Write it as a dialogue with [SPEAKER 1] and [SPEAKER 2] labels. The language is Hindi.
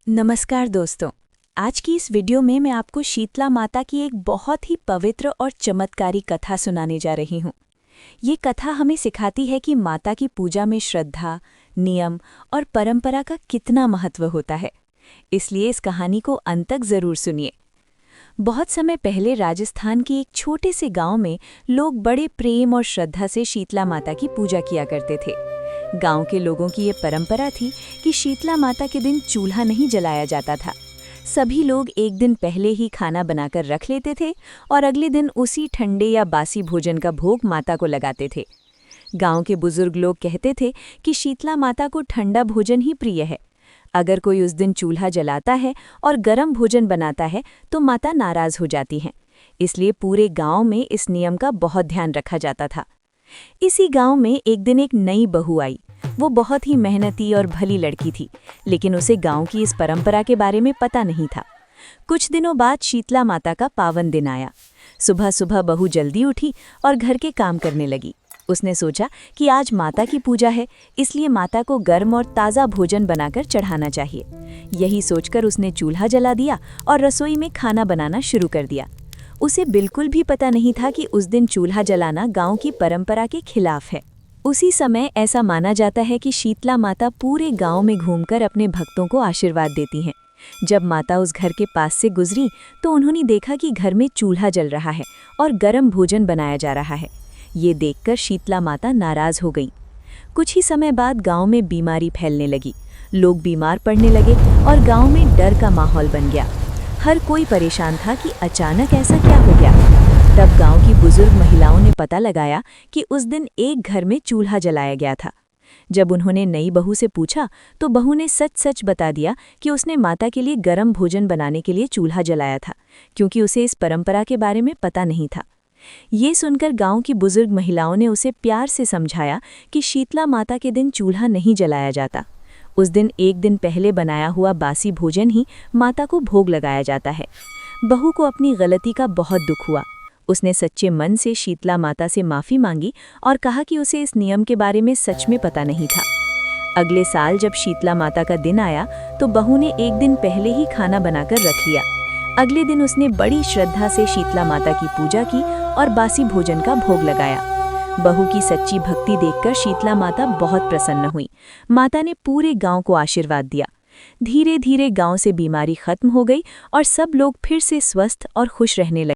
[SPEAKER 1] नमस्कार दोस्तों। आज की इस वीडियो में मैं आपको शीतला माता की एक बहुत ही पवित्र और चमत्कारी कथा सुनाने जा रही हूँ। ये कथा हमें सिखाती है कि माता की पूजा में श्रद्धा, नियम और परंपरा का कितना महत्व होता है। इसलिए इस कहानी को अंत तक जरूर सुनिए। बहुत समय पहले राजस्थान के एक छोटे से गांव में लोग बड़े प्रेम और श्रद्धा से शीतला माता की पूजा किया करते थे। गांव के लोगों की ये परंपरा थी कि शीतला माता के दिन चूल्हा नहीं जलाया जाता था। सभी लोग एक दिन पहले ही खाना बनाकर रख लेते थे और अगले दिन उसी ठंडे या बासी भोजन का भोग माता को लगाते थे। गांव के बुजुर्ग लोग कहते थे कि शीतला माता को ठंडा भोजन ही प्रिय है। अगर कोई उस दिन चूल्हा जलाता है और गर्म भोजन बनाता है तो माता नाराज हो जाती हैं। इसलिए पूरे गांव में इस नियम का बहुत ध्यान रखा जाता था। इसी गांव में एक दिन एक नई बहू आई। वो बहुत ही मेहनती और भली लड़की थी, लेकिन उसे गांव की इस परंपरा के बारे में पता नहीं था। कुछ दिनों बाद शीतला माता का पावन दिन आया। सुबह सुबह बहू जल्दी उठी और घर के काम करने लगी। उसने सोचा कि आज माता की पूजा है, इसलिए माता को गर्म और ताज़ा भोजन बनाकर चढ़ाना चाहिए। यही सोचकर उसने चूल्हा जला दिया और रसोई में खाना बनाना शुरू कर दिया। उसे बिल्कुल भी पता नहीं था कि उस दिन चूल्हा जलाना गांव की परंपरा के खिलाफ है। उसी समय ऐसा माना जाता है कि शीतला माता पूरे गांव में घूमकर अपने भक्तों को आशीर्वाद देती हैं। जब माता उस घर के पास से गुजरी तो उन्होंने देखा कि घर में चूल्हा जल रहा है और गर्म भोजन बनाया जा रहा है। ये देखकर शीतला माता नाराज हो गई। कुछ ही समय बाद गांव में बीमारी फैलने लगी। लोग बीमार पड़ने लगे और गांव में डर का माहौल बन गया। हर कोई परेशान था कि अचानक ऐसा क्या हो गया। तब गांव की बुजुर्ग महिलाओं ने पता लगाया कि उस दिन एक घर में चूल्हा जलाया गया था। जब उन्होंने नई बहू से पूछा तो बहू ने सच सच बता दिया कि उसने माता के लिए गर्म भोजन बनाने के लिए चूल्हा जलाया था, क्योंकि उसे इस परंपरा के बारे में पता नहीं था। ये सुनकर गांव की बुजुर्ग महिलाओं ने उसे प्यार से समझाया कि शीतला माता के दिन चूल्हा नहीं जलाया जाता। उस दिन एक दिन पहले बनाया हुआ बासी भोजन ही माता को भोग लगाया जाता है। बहू को अपनी गलती का बहुत दुख हुआ। उसने सच्चे मन से शीतला माता से माफ़ी मांगी और कहा कि उसे इस नियम के बारे में सच में पता नहीं था। अगले साल जब शीतला माता का दिन आया तो बहू ने एक दिन पहले ही खाना बनाकर रख लिया। अगले दिन उसने बड़ी श्रद्धा से शीतला माता की पूजा की और बासी भोजन का भोग लगाया। बहू की सच्ची भक्ति देखकर शीतला माता बहुत प्रसन्न हुई। माता ने पूरे गांव को आशीर्वाद दिया। धीरे धीरे गांव से बीमारी खत्म हो गई और सब लोग फिर से स्वस्थ और खुश रहने लगे।